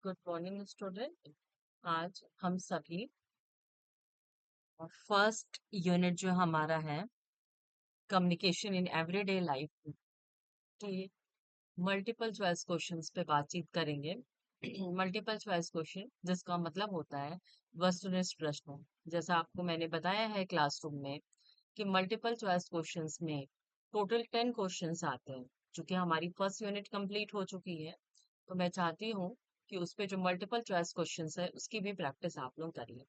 Good morning student. आज हम सभी फर्स्ट यूनिट जो हमारा है कम्युनिकेशन इन एवरीडे लाइफ के मल्टीपल चॉइस क्वेश्चंस पे बातचीत करेंगे। मल्टीपल चॉइस क्वेश्चन जिसका मतलब होता है वस्तुनिष्ठ प्रश्नों। जैसा आपको मैंने बताया है क्लासरूम में कि मल्टीपल चॉइस क्वेश्चंस में टोटल 10 क्वेश्चंस आते हैं। चूंकि हमारी फर्स्ट यूनिट कंप्लीट हो चुकी है तो मैं चाहती हूँ कि उस पे जो मल्टीपल चॉइस क्वेश्चंस है उसकी भी प्रैक्टिस आप लोग करिए।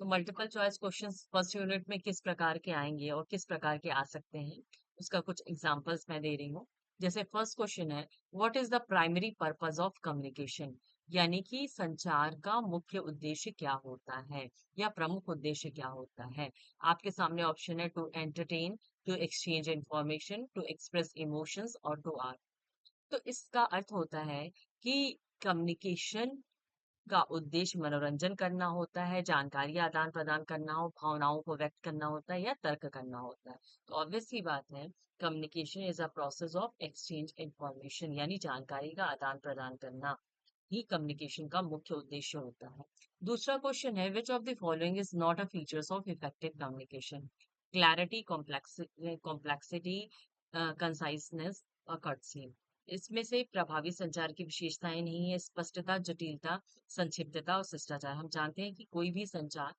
तो multiple choice questions first unit में किस प्रकार के आएंगे और किस प्रकार के आ सकते हैं उसका कुछ एग्जांपल्स मैं दे रही हूँ। जैसे फर्स्ट क्वेश्चन है, what is the primary purpose of communication? यानी कि संचार का मुख्य उद्देश्य क्या होता है या प्रमुख उद्देश्य क्या होता है। आपके सामने ऑप्शन है to entertain, to exchange information, to express emotions और टू आर्ट। तो इसका अर्थ होता है कि कम्युनिकेशन का उद्देश्य मनोरंजन करना होता है, जानकारी आदान प्रदान करना हो, भावनाओं को व्यक्त करना होता है या तर्क करना होता है। तो ऑब्वियस सी बात है, communication is a process of exchange information, यानी जानकारी का आदान प्रदान करना ही कम्युनिकेशन का मुख्य उद्देश्य होता है। दूसरा क्वेश्चन है, which of the following is not a features of effective communication? Clarity, complexity, conciseness और कर्टसी। इसमें से प्रभावी संचार की विशेषताएं नहीं है स्पष्टता, जटिलता, संक्षिप्तता और शिष्टाचार। हम जानते हैं कि कोई भी संचार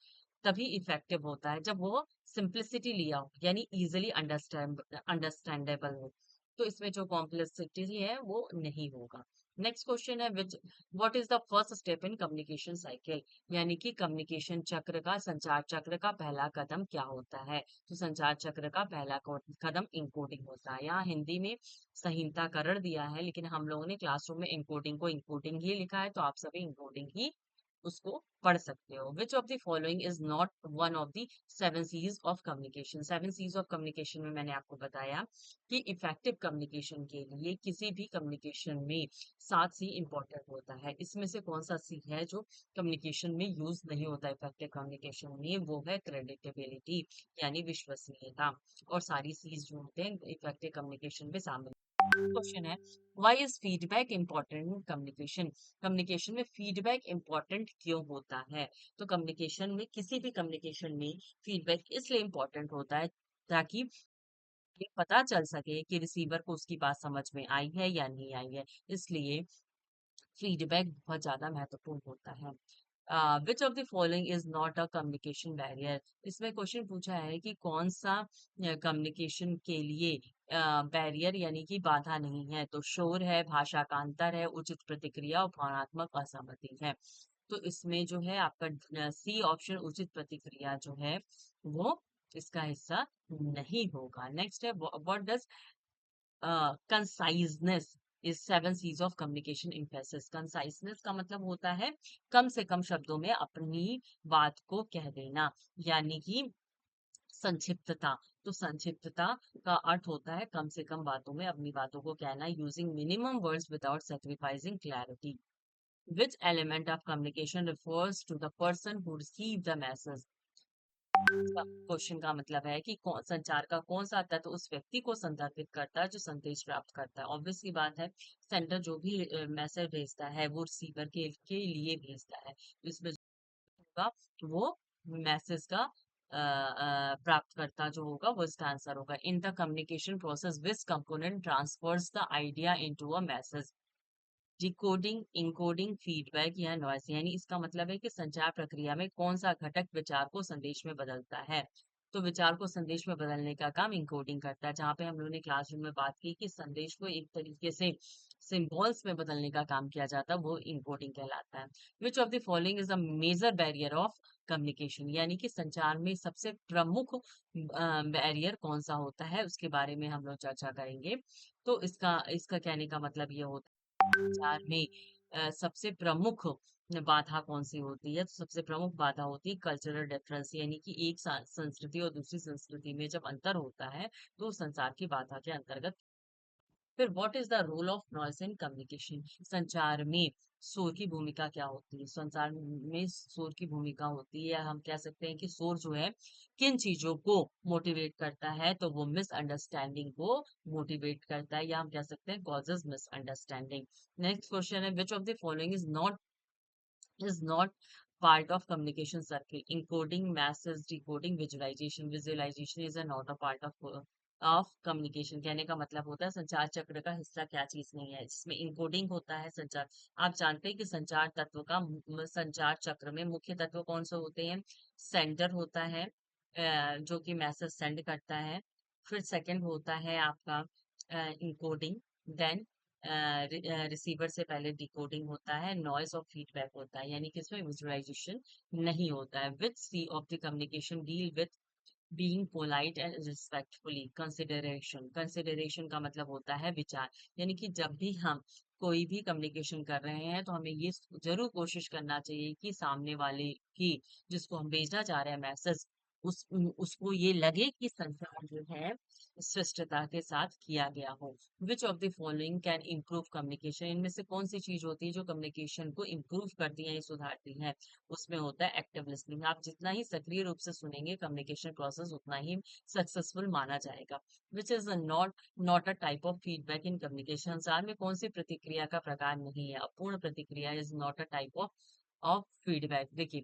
तभी इफेक्टिव होता है जब वो सिंप्लिसिटी लिया हो, यानी इजिली अंडरस्टैंडेबल हो। तो इसमें जो कॉम्प्लेक्सिटी है वो नहीं होगा। नेक्स्ट क्वेश्चन है, विच what is the first step in communication cycle? यानी कि कम्युनिकेशन चक्र का, संचार चक्र का पहला कदम क्या होता है? तो संचार चक्र का पहला कदम इनकोडिंग होता है। यहाँ हिंदी में संहिताकरण दिया है लेकिन हम लोगों ने क्लासरूम में इनकोडिंग को इनकोडिंग ही लिखा है, तो आप सभी इनकोडिंग ही उसको पढ़ सकते हो। Which of the following is not one of the seven Cs of communication? Seven Cs of communication में मैंने आपको बताया कि इफेक्टिव कम्युनिकेशन के लिए किसी भी कम्युनिकेशन में 7 सी इंपॉर्टेंट होता है। इसमें से कौन सा सी है जो कम्युनिकेशन में यूज नहीं होता इफेक्टिव कम्युनिकेशन में? वो है क्रेडिटेबिलिटी, यानी विश्वसनीयता। और सारी सीज जो होते हैं इफेक्टिव कम्युनिकेशन में शामिल। क्वेश्चन है, why is feedback important in communication? Communication में फीडबैक इम्पोर्टेंट क्यों होता है? तो कम्युनिकेशन में, किसी भी कम्युनिकेशन में फीडबैक इसलिए इम्पोर्टेंट होता है ताकि ये पता चल सके कि रिसीवर को उसकी बात समझ में आई है या नहीं आई है। इसलिए फीडबैक बहुत ज्यादा महत्वपूर्ण होता है। Which of the following is not a communication barrier? इसमें क्वेश्चन पूछा है कि कौन सा कम्युनिकेशन के लिए बैरियर यानी कि बाधा नहीं है। तो शोर है, भाषा का अंतर है, उचित प्रतिक्रिया और भावनात्मक असहमति है। तो इसमें जो है आपका सी ऑप्शन उचित प्रतिक्रिया जो है वो इसका हिस्सा नहीं होगा। नेक्स्ट है, what does conciseness is seven Cs of communication emphasis? Conciseness का मतलब होता है कम से कम शब्दों में अपनी बात को कह देना, यानी कि संक्षिप्तता। तो संक्षिप्तता का अर्थ होता है कम से कम बातों में अपनी बातों को कहना, using minimum words without sacrificing clarity. Which element of communication refers to the person who receives the message? इसका क्वेश्चन का मतलब है कि संचार का कौन सा तत्व उस व्यक्ति को संदर्भित करता है जो संदेश प्राप्त करता है। ऑब्वियस सी बात है, सेंडर जो भी मैसेज भेजता है वो रिसीवर के लिए भेजता है। तो इसमें जो होगा वो मैसेज का प्राप्तकर्ता जो होगा वो इसका आंसर होगा। In the communication process which component transverse the idea into a message? Decoding, encoding, feedback या नॉइस। यानी इसका मतलब है कि संचार प्रक्रिया में कौन सा घटक विचार को संदेश में बदलता है। तो विचार को संदेश में बदलने का काम इनकोडिंग करता है। जहां पे हम लोगों ने क्लासरूम में बात की कि संदेश को एक तरीके से सिंबल्स में बदलने का काम किया जाता है, वो इनकोडिंग कहलाता है। Which of the following is a major barrier of communication? यानी कि संचार में सबसे प्रमुख बैरियर कौन सा होता है उसके बारे में हम लोग चर्चा करेंगे। तो इसका इसका कहने का मतलब ये होता है संचार में सबसे प्रमुख बाधा कौन सी होती है? तो सबसे प्रमुख बाधा होती है कल्चरल डिफरेंस, यानी कि एक संस्कृति और दूसरी संस्कृति में जब अंतर होता है तो संचार की बाधा के अंतर्गत। फिर what is the role of noise in communication? संचार में शोर की भूमिका क्या होती है? संचार में शोर की भूमिका होती है, हम कह सकते हैं कि शोर जो है किन चीजों को मोटिवेट करता है? तो वो मिसअंडरस्टैंडिंग को मोटिवेट करता है, या हम कह सकते हैं कॉजेज मिसअंडरस्टैंडिंग। नेक्स्ट क्वेश्चन है, which of the following is not is not part of communication circle. Encoding, masses, decoding, visualization. Visualization is a not a part of communication. कहने का मतलब होता है संचार चक्र का हिस्सा क्या चीज नहीं है, जिसमें इनकोडिंग होता है संचार। आप जानते हैं कि संचार तत्व का संचार चक्र में मुख्य तत्व कौन से होते हैं? सेंडर होता है, जो कि मैसेज सेंड करता है। फिर सेकंड होता है आपका इनकोडिंग। देन रिसीवर से पहले डिकोडिंग होता है, नॉइज और फीडबैक होता है, यानी कि इसमें विजुअलाइजेशन नहीं होता है। Which C of the communication deal with being polite and respectfully. Consideration, consideration का मतलब होता है विचार, यानी कि जब भी हम कोई भी कम्युनिकेशन कर रहे हैं तो हमें ये जरूर कोशिश करना चाहिए कि सामने वाले की, जिसको हम भेजना चाह रहे हैं मैसेज, उसको ये लगे कि संचार जो है स्पष्टता के साथ किया गया हो। Which of the following can improve communication. इनमें से कौन सी चीज होती है जो कम्युनिकेशन को इम्प्रूव करती है, सुधारती है? उसमें होता है एक्टिव लिसनिंग। आप जितना ही सक्रिय रूप से सुनेंगे कम्युनिकेशन प्रोसेस उतना ही सक्सेसफुल माना जाएगा। Which is not a type of feedback in communication. संचार में कौन सी प्रतिक्रिया का प्रकार नहीं है? अपूर्ण प्रतिक्रिया is not a type of feedback. देखिए,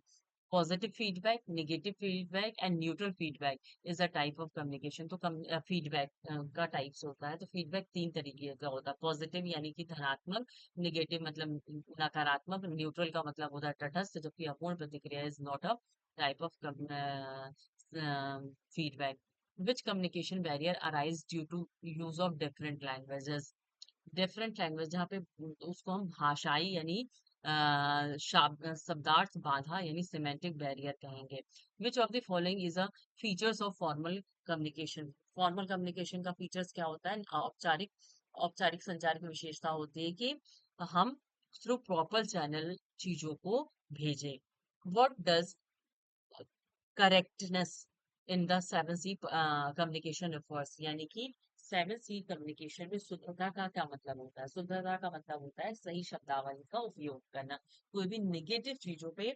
positive feedback, negative feedback and neutral feedback is a type of communication. तो फीडबैक का टाइप्स होता है, तो फीडबैक तीन तरीके का होता है। पॉजिटिव यानी कि धनात्मक, नेगेटिव मतलब नकारात्मक, न्यूट्रल का मतलब होता है तटस्थ, जबकि अपूर्ण प्रतिक्रिया is not a type of feedback. Which communication barrier arise due to use of different languages. Different language, जहाँ पे उसको हम भाषाई यानी शब्दार्थ बाधा यानी सिमेंटिक बैरियर कहेंगे। विच of the following is a features of formal communication. Formal communication का फीचर्स क्या होता है? औपचारिक, औपचारिक संचार की विशेषता होती है कि हम थ्रू प्रॉपर चैनल चीजों को भेजें। What does correctness in the seven C communication refers, यानी कि सेवन सी कम्युनिकेशन में शुद्धता का क्या मतलब होता है? शुद्धता का मतलब होता है सही शब्दावली का उपयोग करना, कोई भी निगेटिव चीजों पे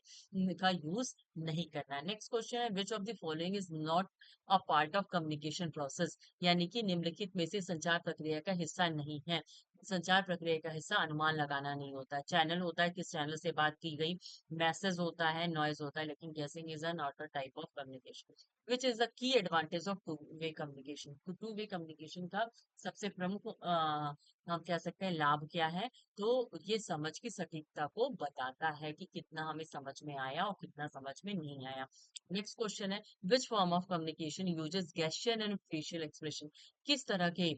का यूज नहीं करना। नेक्स्ट क्वेश्चन है, which of the following is not a part of communication process, यानी कि निम्नलिखित में से संचार प्रक्रिया का हिस्सा नहीं है। संचार प्रक्रिया का हिस्सा अनुमान लगाना नहीं होता है। चैनल होता है, किस चैनल से बात की गई, मैसेज होता है, नॉइज होता है, लेकिन गेसिंग is not a type of communication. Which is the key advantage of two way communication. तो टू वे कम्युनिकेशन का सबसे प्रमुख हम कह सकते हैं लाभ क्या है? तो ये समझ की सटीकता को बताता है कि कितना हमें समझ में आया और कितना समझ में नहीं आया। नेक्स्ट क्वेश्चन है, which form of communication uses gesture and facial expression. किस तरह के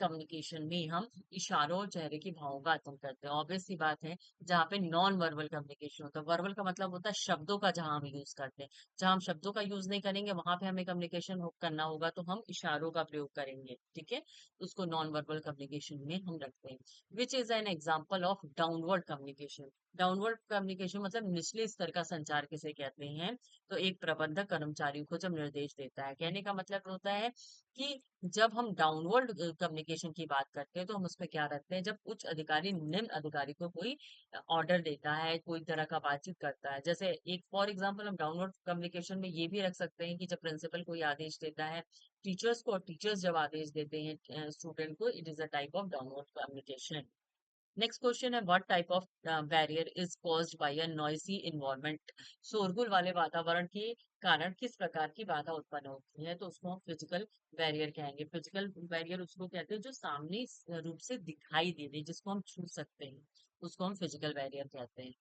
कम्युनिकेशन में हम इशारों और चेहरे के भावों का अध्ययन करते हैं? ऑब्वियस सी बात है, जहाँ पे नॉन वर्बल कम्युनिकेशन होता है। वर्बल का मतलब होता है शब्दों का, जहाँ हम यूज करते हैं। जहाँ हम शब्दों का यूज नहीं करेंगे वहां पे हमें कम्युनिकेशन करना होगा तो हम इशारों का प्रयोग करेंगे, ठीक है? उसको नॉन वर्बल कम्युनिकेशन में हम रखते हैं। Which is an example of downward communication. Downward communication मतलब निचले स्तर का संचार किसे कहते हैं? तो एक प्रबंधक कर्मचारियों को जब निर्देश देता है, कहने का मतलब होता है कि जब हम डाउनवर्ड कम्युनिकेशन की बात करते हैं तो हम उसमें क्या रखते हैं? जब उच्च अधिकारी निम्न अधिकारी को कोई ऑर्डर देता है, कोई तरह का बातचीत करता है। जैसे एक फॉर एग्जांपल हम डाउनवर्ड कम्युनिकेशन में ये भी रख सकते हैं कि जब प्रिंसिपल कोई आदेश देता है टीचर्स को, और टीचर्स जब आदेश देते हैं स्टूडेंट को, it is a type of downward communication. Next question है, what type of barrier is caused by a noisy environment. शोरगुल वाले वातावरण के कारण किस प्रकार की बाधा उत्पन्न होती है? तो उसको हम फिजिकल बैरियर कहेंगे। फिजिकल बैरियर उसको कहते हैं जो सामने रूप से दिखाई दे दे, जिसको हम छू सकते हैं, उसको हम फिजिकल बैरियर कहते हैं।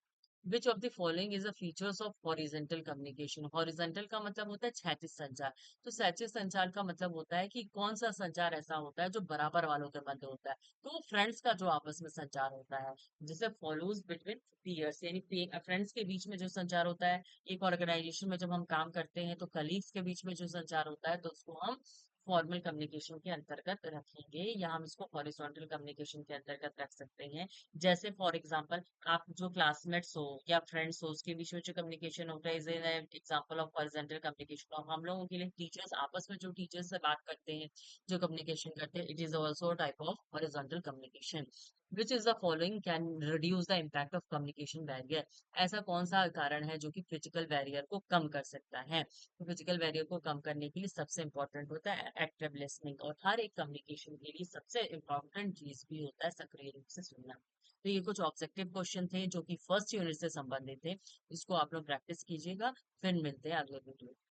विच of the following is a features of horizontal communication. Horizontal का मतलब होता है क्षैतिज संचार। तो क्षैतिज संचार का मतलब होता है कि कौन सा संचार ऐसा होता है जो बराबर वालों के मध्य होता है? तो फ्रेंड्स का जो आपस में संचार होता है, जिसे फॉलोज बिटवीन पीयर्स, यानी फ्रेंड्स के बीच में जो संचार होता है। एक ऑर्गेनाइजेशन में जब हम काम करते हैं तो कलीग्स के बीच में जो संचार होता है तो उसको हम फॉर्मल कम्युनिकेशन के अंतर्गत रखेंगे, या हम इसको हॉरिजॉन्टल कम्युनिकेशन के अंतर्गत रख सकते हैं। जैसे फॉर एग्जांपल आप जो क्लासमेट्स हो या फ्रेंड्स हो उसके बीच में जो कम्युनिकेशन होता है is an example of horizontal communication. और हम लोगों के लिए टीचर्स आपस में जो टीचर्स से बात करते हैं, जो कम्युनिकेशन करते हैं, it is also type of horizontal communication. Which is the following can reduce the impact of communication barrier. ऐसा कौन सा कारण है जो कि फिजिकल बैरियर को कम कर सकता है? तो फिजिकल बैरियर को कम करने के लिए सबसे इंपॉर्टेंट होता है एक्टिव लिसनिंग, और हर एक कम्युनिकेशन के लिए सबसे इंपॉर्टेंट चीज भी होता है सक्रिय रूप से सुनना। तो ये कुछ ऑब्जेक्टिव क्वेश्चन थे जो कि फर्स्ट यूनिट से संबंधित थे। इसको आप लोग प्रैक्टिस कीजिएगा। फिर मिलते हैं अगले वीडियो।